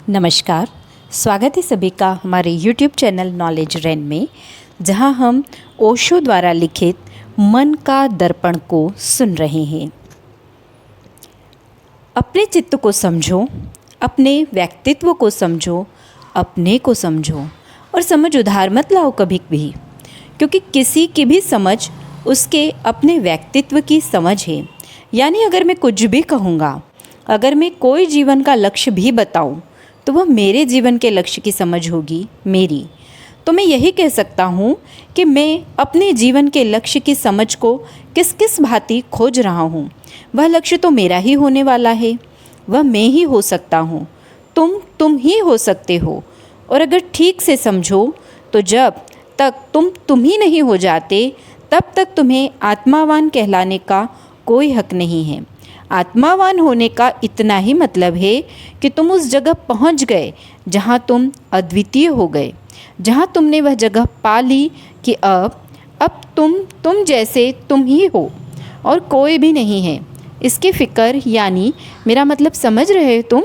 नमस्कार। स्वागत है सभी का हमारे YouTube चैनल नॉलेज रैन में, जहां हम ओशो द्वारा लिखित मन का दर्पण को सुन रहे हैं। अपने चित्त को समझो, अपने व्यक्तित्व को समझो, अपने को समझो और समझ उधार मत लाओ कभी भी, क्योंकि किसी की भी समझ उसके अपने व्यक्तित्व की समझ है। यानी अगर मैं कुछ भी कहूँगा, अगर मैं कोई जीवन का लक्ष्य भी बताऊँ, तो वह मेरे जीवन के लक्ष्य की समझ होगी मेरी। तो मैं यही कह सकता हूँ कि मैं अपने जीवन के लक्ष्य की समझ को किस किस भांति खोज रहा हूँ। वह लक्ष्य तो मेरा ही होने वाला है, वह मैं ही हो सकता हूँ, तुम ही हो सकते हो। और अगर ठीक से समझो तो जब तक तुम ही नहीं हो जाते, तब तक तुम्हें आत्मावान कहलाने का कोई हक नहीं है। आत्मावान होने का इतना ही मतलब है कि तुम उस जगह पहुंच गए जहां तुम अद्वितीय हो गए, जहां तुमने वह जगह पा ली कि अब तुम जैसे तुम ही हो और कोई भी नहीं है। इसकी फ़िक्र, यानी मेरा मतलब समझ रहे हो तुम।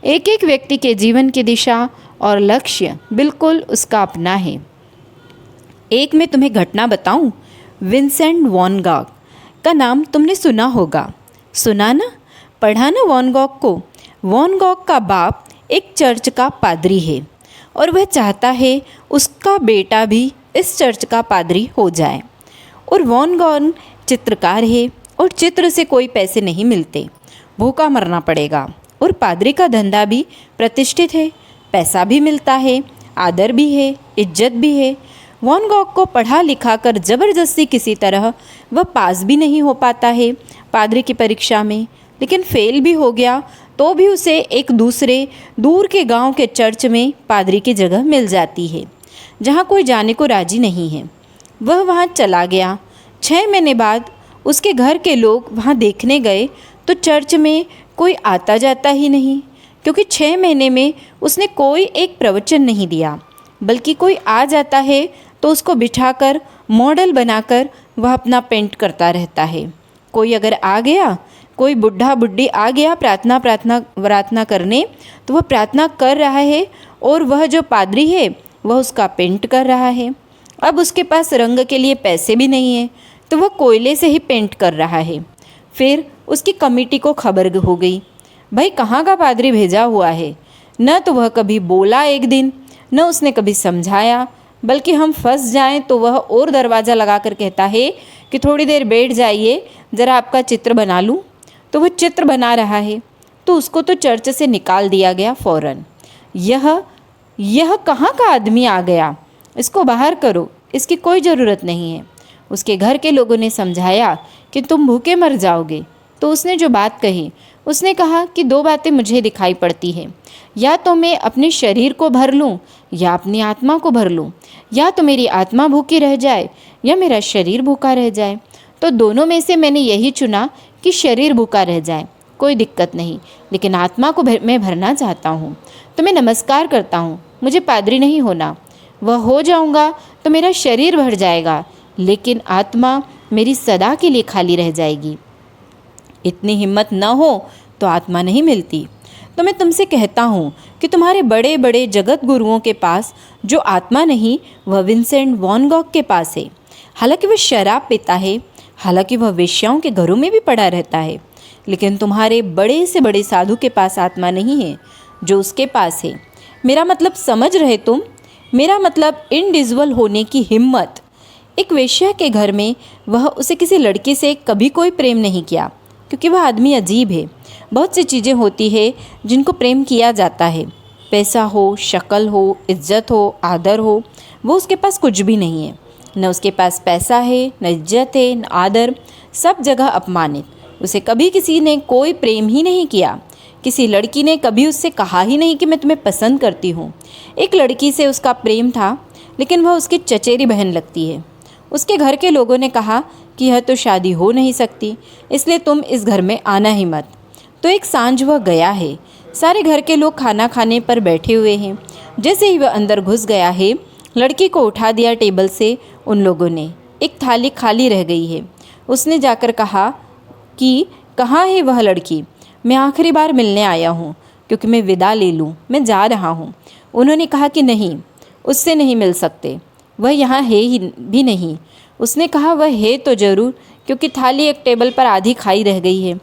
एक एक व्यक्ति के जीवन की दिशा और लक्ष्य बिल्कुल उसका अपना है। एक मैं तुम्हें घटना बताऊं। विंसेंट वैन गॉग का नाम तुमने सुना होगा, सुना ना, पढ़ा ना वैन गॉग को। वैन गॉग का बाप एक चर्च का पादरी है और वह चाहता है उसका बेटा भी इस चर्च का पादरी हो जाए। और वैन गॉग चित्रकार है और चित्र से कोई पैसे नहीं मिलते, भूखा मरना पड़ेगा। और पादरी का धंधा भी प्रतिष्ठित है, पैसा भी मिलता है, आदर भी है, इज्जत भी है। वैन गॉग को पढ़ा लिखा कर ज़बरदस्ती किसी तरह वह पास भी नहीं हो पाता है पादरी की परीक्षा में, लेकिन फेल भी हो गया तो भी उसे एक दूसरे दूर के गांव के चर्च में पादरी की जगह मिल जाती है, जहां कोई जाने को राजी नहीं है। वह वहां चला गया। 6 महीने बाद उसके घर के लोग वहां देखने गए तो चर्च में कोई आता जाता ही नहीं, क्योंकि 6 महीने में उसने कोई एक प्रवचन नहीं दिया, बल्कि कोई आ जाता है तो उसको बिठाकर मॉडल बनाकर वह अपना पेंट करता रहता है। कोई अगर आ गया, कोई बुढ़ा बुढ़ी आ गया प्रार्थना करने, तो वह प्रार्थना कर रहा है और वह जो पादरी है वह उसका पेंट कर रहा है। अब उसके पास रंग के लिए पैसे भी नहीं है, तो वह कोयले से ही पेंट कर रहा है। फिर उसकी कमेटी को खबर हो गई, भाई कहाँ का पादरी भेजा हुआ है। न तो वह कभी बोला एक दिन, न उसने कभी समझाया, बल्कि हम फंस जाएं तो वह और दरवाज़ा लगा कर कहता है कि थोड़ी देर बैठ जाइए, ज़रा आपका चित्र बना लूं। तो वह चित्र बना रहा है, तो उसको तो चर्च से निकाल दिया गया फ़ौरन। यह कहाँ का आदमी आ गया, इसको बाहर करो, इसकी कोई ज़रूरत नहीं है। उसके घर के लोगों ने समझाया कि तुम भूखे मर जाओगे। तो उसने जो बात कही, उसने कहा कि 2 बातें मुझे दिखाई पड़ती हैं, या तो मैं अपने शरीर को भर लूं या अपनी आत्मा को भर लूं, या तो मेरी आत्मा भूखी रह जाए या मेरा शरीर भूखा रह जाए। तो दोनों में से मैंने यही चुना कि शरीर भूखा रह जाए, कोई दिक्कत नहीं, लेकिन आत्मा को मैं भरना चाहता हूँ। तो मैं नमस्कार करता हूँ, मुझे पादरी नहीं होना। वह हो जाऊँगा तो मेरा शरीर भर जाएगा, लेकिन आत्मा मेरी सदा के लिए खाली रह जाएगी। इतनी हिम्मत न हो तो आत्मा नहीं मिलती। तो मैं तुमसे कहता हूँ कि तुम्हारे बड़े बड़े जगत गुरुओं के पास जो आत्मा नहीं, वह विंसेंट वैन गॉग के पास है। हालांकि वह शराब पीता है, हालांकि वह वेश्याओं के घरों में भी पड़ा रहता है, लेकिन तुम्हारे बड़े से बड़े साधु के पास आत्मा नहीं है जो उसके पास है। मेरा मतलब समझ रहे तुम? मेरा मतलब इंडिविजुअल होने की हिम्मत। एक वेश्या के घर में वह उसे किसी लड़की से कभी कोई प्रेम नहीं किया, क्योंकि वह आदमी अजीब है। बहुत सी चीज़ें होती है जिनको प्रेम किया जाता है, पैसा हो, शक्ल हो, इज्जत हो, आदर हो। वो उसके पास कुछ भी नहीं है, न उसके पास पैसा है, न इज्जत है, न आदर, सब जगह अपमानित। उसे कभी किसी ने कोई प्रेम ही नहीं किया। किसी लड़की ने कभी उससे कहा ही नहीं कि मैं तुम्हें पसंद करती हूँ। एक लड़की से उसका प्रेम था, लेकिन वह उसकी चचेरी बहन लगती है। उसके घर के लोगों ने कहा कि यह तो शादी हो नहीं सकती, इसलिए तुम इस घर में आना ही मत। तो एक सांझ वह गया है, सारे घर के लोग खाना खाने पर बैठे हुए हैं। जैसे ही वह अंदर घुस गया है, लड़की को उठा दिया टेबल से उन लोगों ने। एक थाली खाली रह गई है। उसने जाकर कहा कि कहाँ है वह लड़की, मैं आखिरी बार मिलने आया हूँ, क्योंकि मैं विदा ले लूँ, मैं जा रहा हूँ। उन्होंने कहा कि नहीं, उससे नहीं मिल सकते, वह यहाँ है ही भी नहीं। उसने कहा वह है तो ज़रूर, क्योंकि थाली एक टेबल पर आधी खाई रह गई है।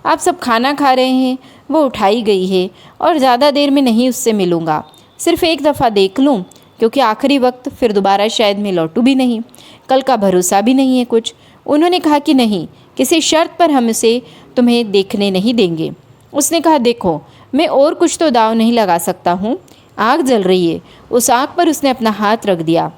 आप सब खाना खा रहे हैं, वो उठाई गई है और ज़्यादा देर में नहीं उससे मिलूँगा। सिर्फ एक दफ़ा देख लूँ, क्योंकि आखिरी वक्त फिर दोबारा शायद मैं लौटूँ भी नहीं। कल का भरोसा भी नहीं है कुछ। उन्होंने कहा कि नहीं, किसी शर्त पर हम उसे तुम्हें देखने नहीं देंगे। उसने कहा देखो, मैं और कुछ तो दाव नहीं लगा सकता हूँ। आग जल रही है। उस आग पर उसने अपना हाथ रख दिया।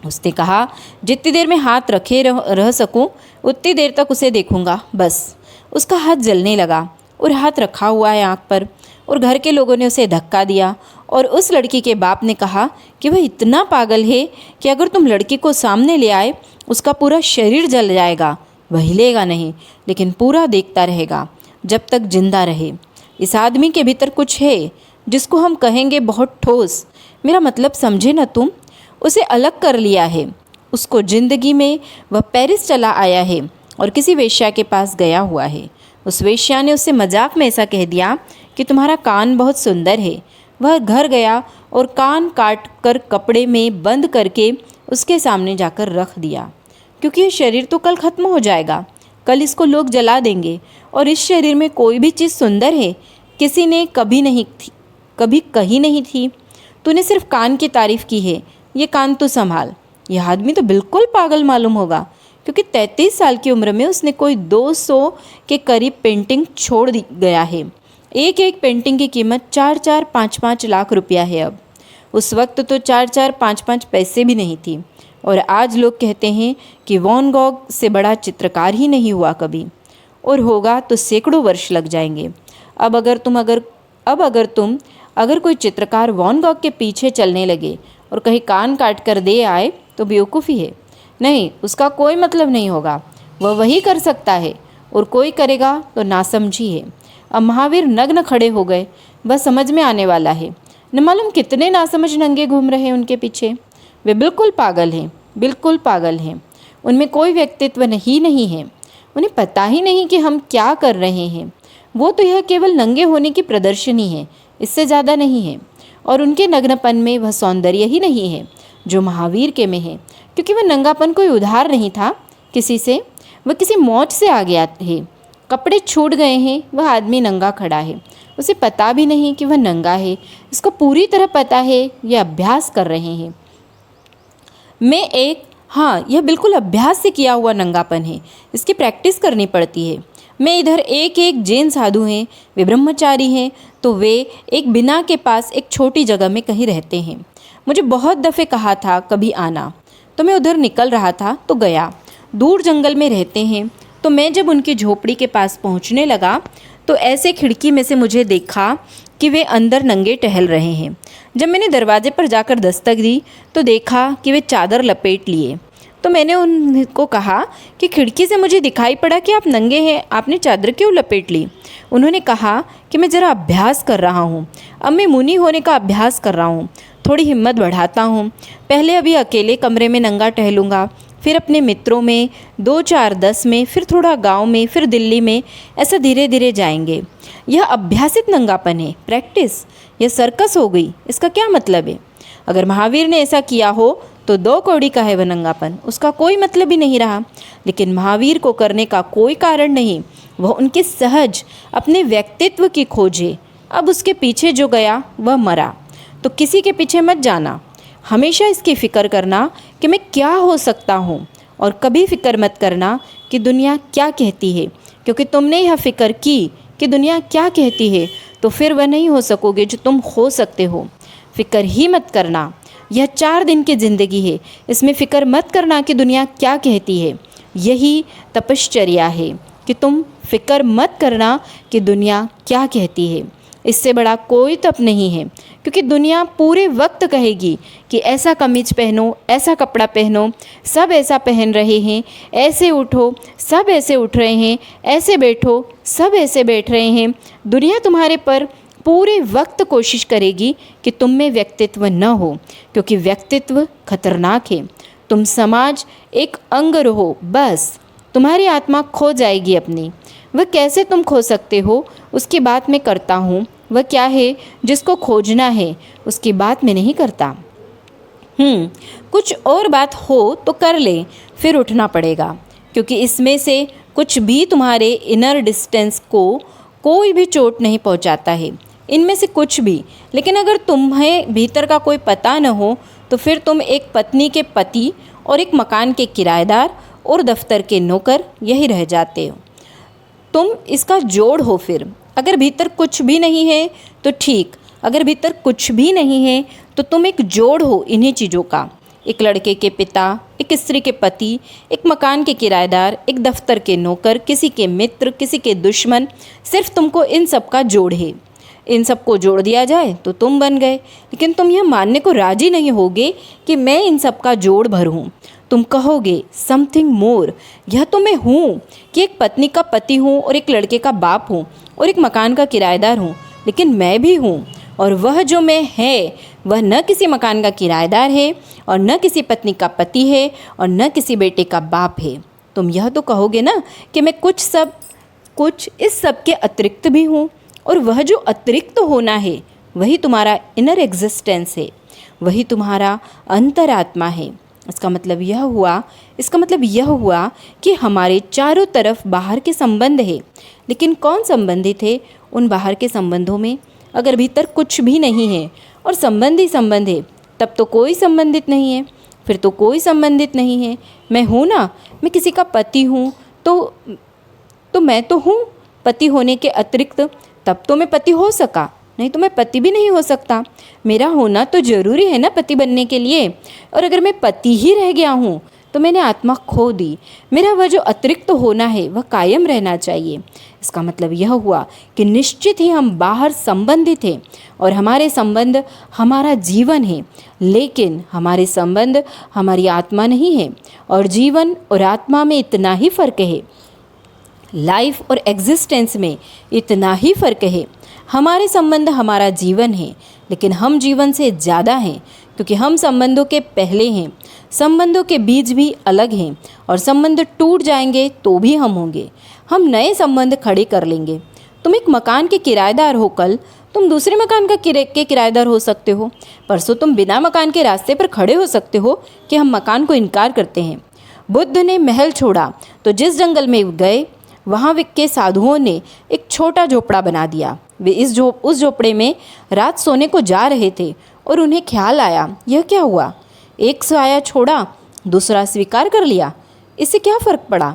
उसने कहा जितनी देर में हाथ रखे रह सकूं उतनी देर तक उसे देखूंगा बस। उसका हाथ जलने लगा और हाथ रखा हुआ है आँख पर, और घर के लोगों ने उसे धक्का दिया। और उस लड़की के बाप ने कहा कि वह इतना पागल है कि अगर तुम लड़की को सामने ले आए उसका पूरा शरीर जल जाएगा। वह हिलेगा नहीं, लेकिन पूरा देखता रहेगा जब तक जिंदा रहे। इस आदमी के भीतर कुछ है जिसको हम कहेंगे बहुत ठोस। मेरा मतलब समझे न तुम? उसे अलग कर लिया है। उसको ज़िंदगी में वह पेरिस चला आया है और किसी वेश्या के पास गया हुआ है। उस वेश्या ने उससे मजाक में ऐसा कह दिया कि तुम्हारा कान बहुत सुंदर है। वह घर गया और कान काट कर कपड़े में बंद करके उसके सामने जाकर रख दिया, क्योंकि यह शरीर तो कल ख़त्म हो जाएगा। कल इसको लोग जला देंगे और इस शरीर में कोई भी चीज़ सुंदर है किसी ने कभी कही नहीं थी। तूने सिर्फ कान की तारीफ़ की है, ये कान तो संभाल। यह आदमी तो बिल्कुल पागल मालूम होगा, क्योंकि 33 साल की उम्र में उसने कोई 200 के करीब पेंटिंग छोड़ गया है। एक एक पेंटिंग की कीमत 4-4, 5-5 लाख रुपया है अब। उस वक्त तो 4-4, 5-5 पैसे भी नहीं थी। और आज लोग कहते हैं कि वैन गॉग से बड़ा चित्रकार ही नहीं हुआ कभी, और होगा तो सैकड़ों वर्ष लग जाएंगे। अब अगर तुम कोई चित्रकार वैन गॉग के पीछे चलने लगे और कहीं कान काट कर दे आए तो बेवकूफ़ी है। नहीं, उसका कोई मतलब नहीं होगा। वह वही कर सकता है, और कोई करेगा तो नासमझी है। अब महावीर नग्न खड़े हो गए। वह समझ में आने वाला है। न मालूम कितने नासमझ नंगे घूम रहे हैं उनके पीछे। वे बिल्कुल पागल हैं, बिल्कुल पागल हैं। उनमें कोई व्यक्तित्व नहीं है। उन्हें पता ही नहीं कि हम क्या कर रहे हैं। वो तो यह केवल नंगे होने की प्रदर्शनी है, इससे ज़्यादा नहीं है। और उनके नग्नपन में वह सौंदर्य ही नहीं है जो महावीर के में है, क्योंकि वह नंगापन कोई उधार नहीं था किसी से, वह किसी मौज से आ गया है। कपड़े छूट गए हैं, वह आदमी नंगा खड़ा है। उसे पता भी नहीं कि वह नंगा है। इसको पूरी तरह पता है, यह अभ्यास कर रहे हैं। यह बिल्कुल अभ्यास से किया हुआ नंगापन है। इसकी प्रैक्टिस करनी पड़ती है। मैं इधर एक जैन साधु हैं, वे ब्रह्मचारी हैं, तो वे एक बिना के पास एक छोटी जगह में कहीं रहते हैं। मुझे बहुत दफ़े कहा था कभी आना, तो मैं उधर निकल रहा था तो गया। दूर जंगल में रहते हैं। तो मैं जब उनकी झोपड़ी के पास पहुंचने लगा तो ऐसे खिड़की में से मुझे देखा कि वे अंदर नंगे टहल रहे हैं। जब मैंने दरवाजे पर जाकर दस्तक दी तो देखा कि वे चादर लपेट लिए। तो मैंने उनको कहा कि खिड़की से मुझे दिखाई पड़ा कि आप नंगे हैं, आपने चादर क्यों लपेट ली? उन्होंने कहा कि मैं ज़रा अभ्यास कर रहा हूँ। अब मैं मुनि होने का अभ्यास कर रहा हूँ, थोड़ी हिम्मत बढ़ाता हूँ। पहले अभी अकेले कमरे में नंगा टहलूँगा, फिर अपने मित्रों में, 2, 4, 10 में, फिर थोड़ा गांव में, फिर दिल्ली में, ऐसा धीरे धीरे जाएंगे। यह अभ्यासित नंगापन है, प्रैक्टिस। यह सर्कस हो गई। इसका क्या मतलब है? अगर महावीर ने ऐसा किया हो तो 2 कौड़ी का है वह नंगापन, उसका कोई मतलब ही नहीं रहा। लेकिन महावीर को करने का कोई कारण नहीं। वह उनके सहज अपने व्यक्तित्व की खोज है। अब उसके पीछे जो गया वह मरा। तो किसी के पीछे मत जाना। हमेशा इसकी फ़िक्र करना कि मैं क्या हो सकता हूँ, और कभी फ़िक्र मत करना कि दुनिया क्या कहती है, क्योंकि तुमने यह फ़िक्र की कि दुनिया क्या कहती है तो फिर वह नहीं हो सकोगे जो तुम हो सकते हो। फ़िक्र ही मत करना। यह 4 दिन की ज़िंदगी है, इसमें फ़िक्र मत करना कि दुनिया क्या कहती है। यही तपश्चर्या है कि तुम फ़िक्र मत करना कि दुनिया क्या कहती है। इससे बड़ा कोई तप नहीं है, क्योंकि दुनिया पूरे वक्त कहेगी कि ऐसा कमीज पहनो, ऐसा कपड़ा पहनो, सब ऐसा पहन रहे हैं, ऐसे उठो, सब ऐसे उठ रहे हैं, ऐसे बैठो, सब ऐसे बैठ रहे हैं। दुनिया तुम्हारे पर पूरे वक्त कोशिश करेगी कि तुम में व्यक्तित्व न हो, क्योंकि व्यक्तित्व खतरनाक है। तुम समाज एक अंग रहो, बस तुम्हारी आत्मा खो जाएगी अपनी। वह कैसे तुम खो सकते हो उसकी बात मैं करता हूँ, वह क्या है जिसको खोजना है उसकी बात मैं नहीं करता। कुछ और बात हो तो कर ले, फिर उठना पड़ेगा, क्योंकि इसमें से कुछ भी तुम्हारे इनर डिस्टेंस को कोई भी चोट नहीं पहुंचाता है, इनमें से कुछ भी। लेकिन अगर तुम्हें भीतर का कोई पता न हो तो फिर तुम एक पत्नी के पति और एक मकान के किराएदार और दफ्तर के नौकर यही रह जाते हो। तुम इसका जोड़ हो। फिर अगर भीतर कुछ भी नहीं है तो ठीक, अगर भीतर कुछ भी नहीं है तो तुम एक जोड़ हो इन्हीं चीज़ों का। एक लड़के के पिता, एक स्त्री के पति, एक मकान के किराएदार, एक दफ्तर के नौकर, किसी के मित्र, किसी के दुश्मन, सिर्फ तुमको इन सब का जोड़ है। इन सब को जोड़ दिया जाए तो तुम बन गए। लेकिन तुम यह मानने को राजी नहीं होगे कि मैं इन सब का जोड़ भर हूँ। तुम कहोगे समथिंग मोर, यह तो मैं हूँ कि एक पत्नी का पति हूँ और एक लड़के का बाप हूँ और एक मकान का किराएदार हूँ, लेकिन मैं भी हूँ। और वह जो मैं है वह न किसी मकान का किराएदार है और न किसी पत्नी का पति है और न किसी बेटे का बाप है। तुम यह तो कहोगे ना कि मैं कुछ इस सब के अतिरिक्त भी हूँ, और वह जो अतिरिक्त होना है वही तुम्हारा इनर एग्जिस्टेंस है, वही तुम्हारा अंतरात्मा है। इसका मतलब यह हुआ कि हमारे चारों तरफ बाहर के संबंध है, लेकिन कौन संबंधित है उन बाहर के संबंधों में? अगर भीतर कुछ भी नहीं है और संबंध ही संबंध है, तब तो कोई संबंधित नहीं है। फिर तो कोई संबंधित नहीं है। मैं हूँ ना, मैं किसी का पति हूँ तो मैं तो हूँ। पति होने के अतिरिक्त तब तो मैं पति हो सका, नहीं तो मैं पति भी नहीं हो सकता। मेरा होना तो ज़रूरी है ना पति बनने के लिए। और अगर मैं पति ही रह गया हूँ तो मैंने आत्मा खो दी। मेरा वह जो अतिरिक्त होना है वह कायम रहना चाहिए। इसका मतलब यह हुआ कि निश्चित ही हम बाहर संबंधित हैं और हमारे संबंध हमारा जीवन है, लेकिन हमारे संबंध हमारी आत्मा नहीं है। और जीवन और आत्मा में इतना ही फ़र्क है, लाइफ और एग्जिस्टेंस में इतना ही फ़र्क है। हमारे संबंध हमारा जीवन है, लेकिन हम जीवन से ज़्यादा हैं, क्योंकि हम संबंधों के पहले हैं। संबंधों के बीज भी अलग हैं और संबंध टूट जाएंगे तो भी हम होंगे। हम नए संबंध खड़े कर लेंगे। तुम एक मकान के किराएदार हो, कल तुम दूसरे मकान के किराएदार हो सकते हो। परसों तुम बिना मकान के रास्ते पर खड़े हो सकते हो कि हम मकान को इनकार करते हैं। बुद्ध ने महल छोड़ा तो जिस जंगल में गए वहाँ के साधुओं ने एक छोटा झोपड़ा बना दिया। वे उस झोपड़े में रात सोने को जा रहे थे और उन्हें ख्याल आया, यह क्या हुआ? एक साया छोड़ा, दूसरा स्वीकार कर लिया, इससे क्या फ़र्क पड़ा?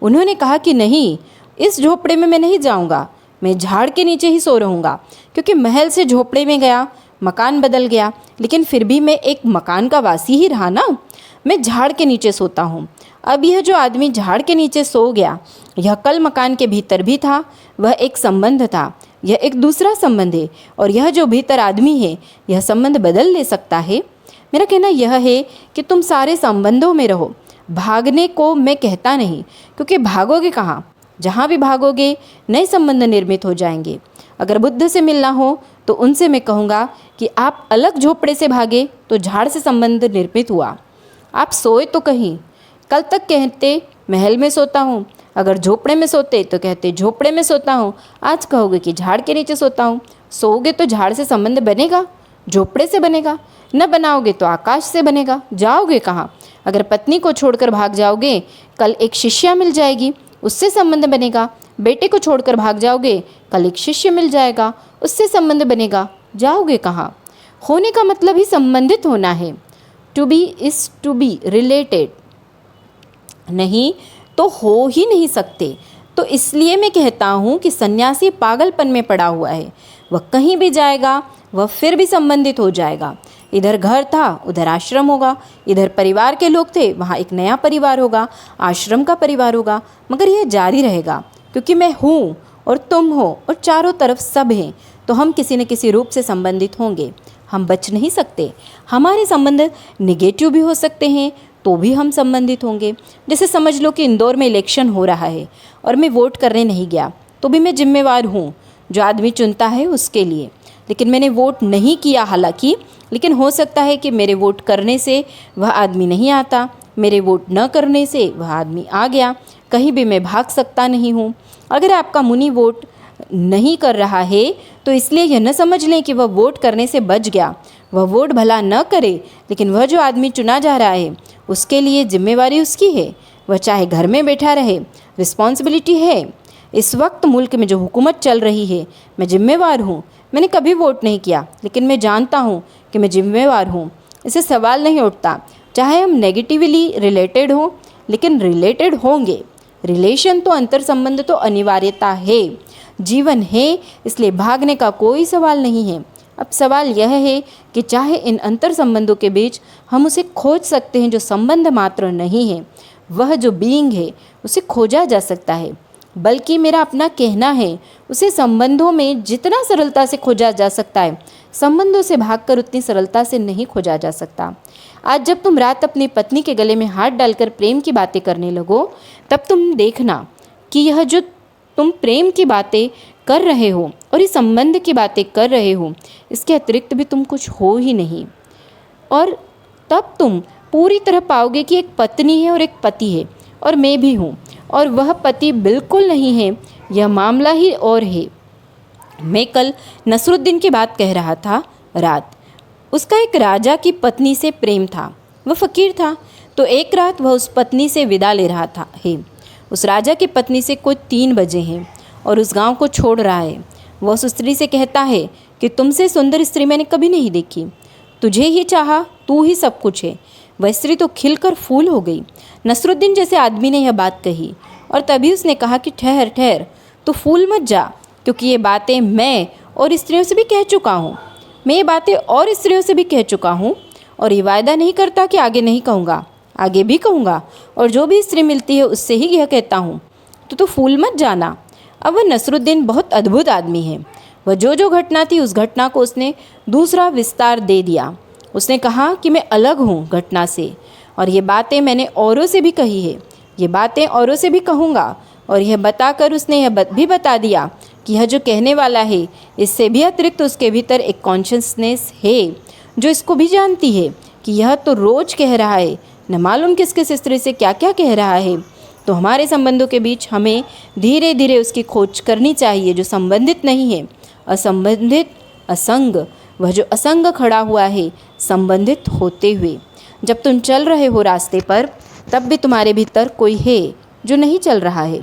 उन्होंने कहा कि नहीं, इस झोपड़े में मैं नहीं जाऊंगा, मैं झाड़ के नीचे ही सो रहूँगा। क्योंकि महल से झोपड़े में गया, मकान बदल गया, लेकिन फिर भी मैं एक मकान का वासी ही रहा ना। मैं झाड़ के नीचे सोता हूँ। अब यह जो आदमी झाड़ के नीचे सो गया, यह कल मकान के भीतर भी था, वह एक संबंध था, यह एक दूसरा संबंध है। और यह जो भीतर आदमी है, यह संबंध बदल ले सकता है। मेरा कहना यह है कि तुम सारे संबंधों में रहो। भागने को मैं कहता नहीं, क्योंकि भागोगे कहाँ? जहाँ भी भागोगे नए संबंध निर्मित हो जाएंगे। अगर बुद्ध से मिलना हो तो उनसे मैं कहूँगा कि आप अलग झोपड़े से भागे तो झाड़ से संबंध निर्मित हुआ। आप सोए तो कहीं, कल तक कहते महल में सोता हूँ, अगर झोपड़े में सोते तो कहते झोपड़े में सोता हूँ, आज कहोगे कि झाड़ के नीचे सोता हूँ। सोओगे तो झाड़ से संबंध बनेगा, झोपड़े से बनेगा। न बनाओगे तो आकाश से बनेगा। जाओगे कहाँ? अगर पत्नी को छोड़कर भाग जाओगे, कल एक शिष्या मिल जाएगी, उससे संबंध बनेगा। बेटे को छोड़कर भाग जाओगे, कल एक शिष्य मिल जाएगा, उससे संबंध बनेगा। जाओगे कहाँ? होने का मतलब ही संबंधित होना है। To be is to be related, नहीं तो हो ही नहीं सकते। तो इसलिए मैं कहता हूँ कि सन्यासी पागलपन में पड़ा हुआ है। वह कहीं भी जाएगा वह फिर भी संबंधित हो जाएगा। इधर घर था, उधर आश्रम होगा। इधर परिवार के लोग थे, वहाँ एक नया परिवार होगा, आश्रम का परिवार होगा। मगर यह जारी रहेगा, क्योंकि मैं हूँ और तुम हो और चारों तरफ सब हैं, तो हम किसी न किसी रूप से संबंधित होंगे। हम बच नहीं सकते। हमारे संबंध निगेटिव भी हो सकते हैं, तो भी हम संबंधित होंगे। जैसे समझ लो कि इंदौर में इलेक्शन हो रहा है और मैं वोट करने नहीं गया, तो भी मैं जिम्मेवार हूँ। जो आदमी चुनता है उसके लिए, लेकिन मैंने वोट नहीं किया हालांकि, लेकिन हो सकता है कि मेरे वोट करने से वह आदमी नहीं आता, मेरे वोट न करने से वह आदमी आ गया। कहीं भी मैं भाग सकता नहीं हूँ। अगर आपका मुनि वोट नहीं कर रहा है तो इसलिए यह न समझ लें कि वह वोट करने से बच गया। वह वोट भला न करे, लेकिन वह जो आदमी चुना जा रहा है उसके लिए जिम्मेवारी उसकी है। वह चाहे घर में बैठा रहे, रिस्पॉन्सिबिलिटी है। इस वक्त मुल्क में जो हुकूमत चल रही है, मैं जिम्मेवार हूँ। मैंने कभी वोट नहीं किया, लेकिन मैं जानता हूँ कि मैं जिम्मेवार हूँ। इससे सवाल नहीं उठता, चाहे हम नेगेटिवली रिलेटेड हों, लेकिन रिलेटेड होंगे। रिलेशन तो अंतर संबंध तो अनिवार्यता है, जीवन है, इसलिए भागने का कोई सवाल नहीं है। अब सवाल यह है कि चाहे इन अंतर संबंधों के बीच हम उसे खोज सकते हैं जो संबंध मात्र नहीं है, वह जो बीइंग है उसे खोजा जा सकता है। बल्कि मेरा अपना कहना है, उसे संबंधों में जितना सरलता से खोजा जा सकता है, संबंधों से भागकर उतनी सरलता से नहीं खोजा जा सकता। आज जब तुम रात अपनी पत्नी के गले में हाथ डालकर प्रेम की बातें करने लगो, तब तुम देखना कि यह जो तुम प्रेम की बातें कर रहे हो और इस संबंध की बातें कर रहे हो, इसके अतिरिक्त भी तुम कुछ हो ही नहीं। और तब तुम पूरी तरह पाओगे कि एक पत्नी है और एक पति है, और मैं भी हूँ, और वह पति बिल्कुल नहीं है। यह मामला ही और है। मैं कल नसरुद्दीन की बात कह रहा था। रात उसका एक राजा की पत्नी से प्रेम था। वह फ़कीर था, तो एक रात वह उस पत्नी से विदा ले रहा था है। उस राजा की पत्नी से कुछ 3 बजे हैं और उस गांव को छोड़ रहा है। वह उस स्त्री से कहता है कि तुमसे सुंदर स्त्री मैंने कभी नहीं देखी, तुझे ही चाहा, तू ही सब कुछ है। वह स्त्री तो खिलकर फूल हो गई। नसरुद्दीन जैसे आदमी ने यह बात कही, और तभी उसने कहा कि ठहर ठहर, तो फूल मत जा, क्योंकि ये बातें मैं और स्त्रियों से भी कह चुका हूँ। मैं ये बातें और स्त्रियों से भी कह चुका हूँ, और ये वायदा नहीं करता कि आगे नहीं कहूँगा, आगे भी कहूँगा, और जो भी स्त्री मिलती है उससे ही यह कहता हूँ, तो फूल मत जाना। अब वह नसरुद्दीन बहुत अद्भुत आदमी है। वह जो घटना थी उस घटना को उसने दूसरा विस्तार दे दिया। उसने कहा कि मैं अलग हूँ घटना से, और ये बातें मैंने औरों से भी कही है, ये बातें औरों से भी कहूँगा। और यह बताकर उसने यह भी बता दिया कि यह जो कहने वाला है, इससे भी अतिरिक्त उसके भीतर एक कॉन्शियसनेस है जो इसको भी जानती है कि यह तो रोज़ कह रहा है, न मालूम किस किस स्त्री से क्या क्या कह रहा है। तो हमारे संबंधों के बीच हमें धीरे धीरे उसकी खोज करनी चाहिए जो संबंधित नहीं है, असंबंधित, असंग। वह जो असंग खड़ा हुआ है संबंधित होते हुए। जब तुम चल रहे हो रास्ते पर, तब भी तुम्हारे भीतर कोई है जो नहीं चल रहा है।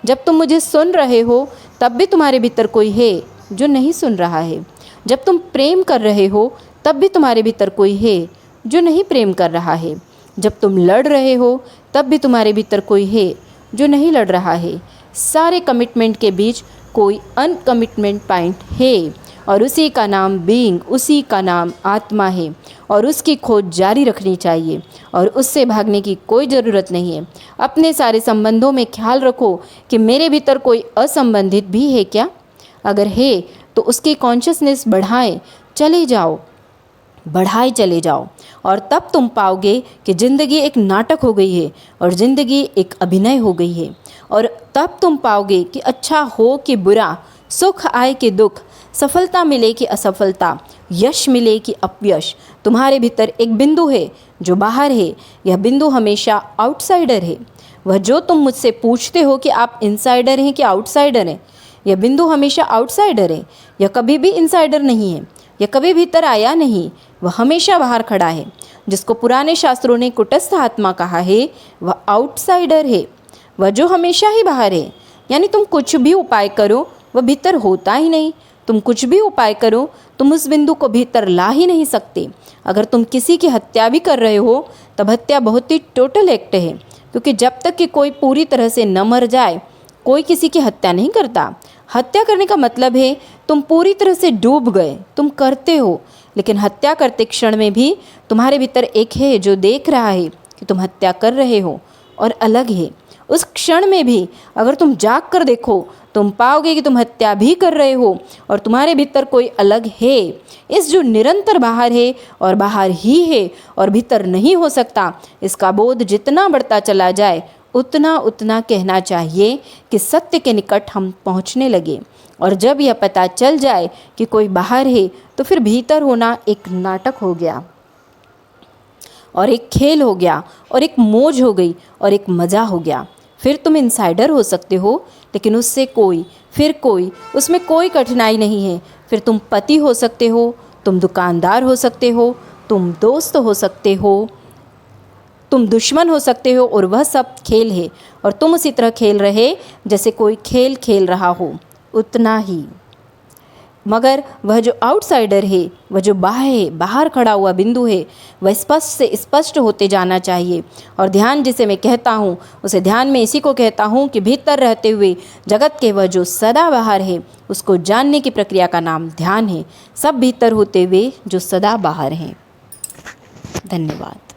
जब तुम मुझे सुन रहे हो, तब भी तुम्हारे भीतर कोई है जो नहीं सुन रहा है। जब तुम प्रेम कर रहे हो, तब भी तुम्हारे भीतर कोई है जो नहीं प्रेम कर रहा है। जब तुम लड़ रहे हो, तब भी तुम्हारे भीतर कोई है जो नहीं लड़ रहा है। सारे कमिटमेंट के बीच कोई अनकमिटमेंट पॉइंट है, और उसी का नाम बीइंग, उसी का नाम आत्मा है, और उसकी खोज जारी रखनी चाहिए, और उससे भागने की कोई ज़रूरत नहीं है। अपने सारे संबंधों में ख्याल रखो कि मेरे भीतर कोई असंबंधित भी है क्या। अगर है तो उसकी कॉन्शियसनेस बढ़ाएं चले जाओ, बढ़ाए चले जाओ, और तब तुम पाओगे कि ज़िंदगी एक नाटक हो गई है और ज़िंदगी एक अभिनय हो गई है। और तब तुम पाओगे कि अच्छा हो कि बुरा, सुख आए कि दुख, सफलता मिले कि असफलता, यश मिले कि अपयश, तुम्हारे भीतर एक बिंदु है जो बाहर है। यह बिंदु हमेशा आउटसाइडर है। वह जो तुम मुझसे पूछते हो कि आप इनसाइडर हैं कि आउटसाइडर हैं, यह बिंदु हमेशा आउटसाइडर है। यह कभी भी इनसाइडर नहीं है, यह कभी भीतर आया नहीं, वह हमेशा बाहर खड़ा है। जिसको पुराने शास्त्रों ने कुटस्थ आत्मा कहा है, वह आउटसाइडर है, वह जो हमेशा ही बाहर है। यानी तुम कुछ भी उपाय करो, वह भीतर होता ही नहीं। तुम कुछ भी उपाय करो, तुम उस बिंदु को भीतर ला ही नहीं सकते। अगर तुम किसी की हत्या भी कर रहे हो, तब हत्या बहुत ही टोटल एक्ट है, क्योंकि जब तक कि कोई पूरी तरह से न मर जाए, कोई किसी की हत्या नहीं करता। हत्या करने का मतलब है तुम पूरी तरह से डूब गए, तुम करते हो, लेकिन हत्या करते क्षण में भी तुम्हारे भीतर एक है जो देख रहा है कि तुम हत्या कर रहे हो, और अलग है। उस क्षण में भी अगर तुम जाग कर देखो, तुम पाओगे कि तुम हत्या भी कर रहे हो, और तुम्हारे भीतर कोई अलग है। इस जो निरंतर बाहर है और बाहर ही है और भीतर नहीं हो सकता, इसका बोध जितना बढ़ता चला जाए, उतना उतना कहना चाहिए कि सत्य के निकट हम पहुंचने लगे। और जब यह पता चल जाए कि कोई बाहर है, तो फिर भीतर होना एक नाटक हो गया, और एक खेल हो गया, और एक मौज हो गई, और एक मज़ा हो गया। फिर तुम इनसाइडर हो सकते हो, लेकिन उससे कोई, फिर कोई, उसमें कोई कठिनाई नहीं है। फिर तुम पति हो सकते हो, तुम दुकानदार हो सकते हो, तुम दोस्त हो सकते हो, तुम दुश्मन हो सकते हो, और वह सब खेल है। और तुम उसी तरह खेल रहे जैसे कोई खेल खेल रहा हो, उतना ही। मगर वह जो आउटसाइडर है, वह जो बाहर खड़ा हुआ बिंदु है, वह स्पष्ट से स्पष्ट होते जाना चाहिए। और ध्यान जिसे मैं कहता हूँ, उसे ध्यान में इसी को कहता हूँ कि भीतर रहते हुए जगत के वह जो सदा बाहर है, उसको जानने की प्रक्रिया का नाम ध्यान है। सब भीतर होते हुए जो सदा बाहर हैं। धन्यवाद।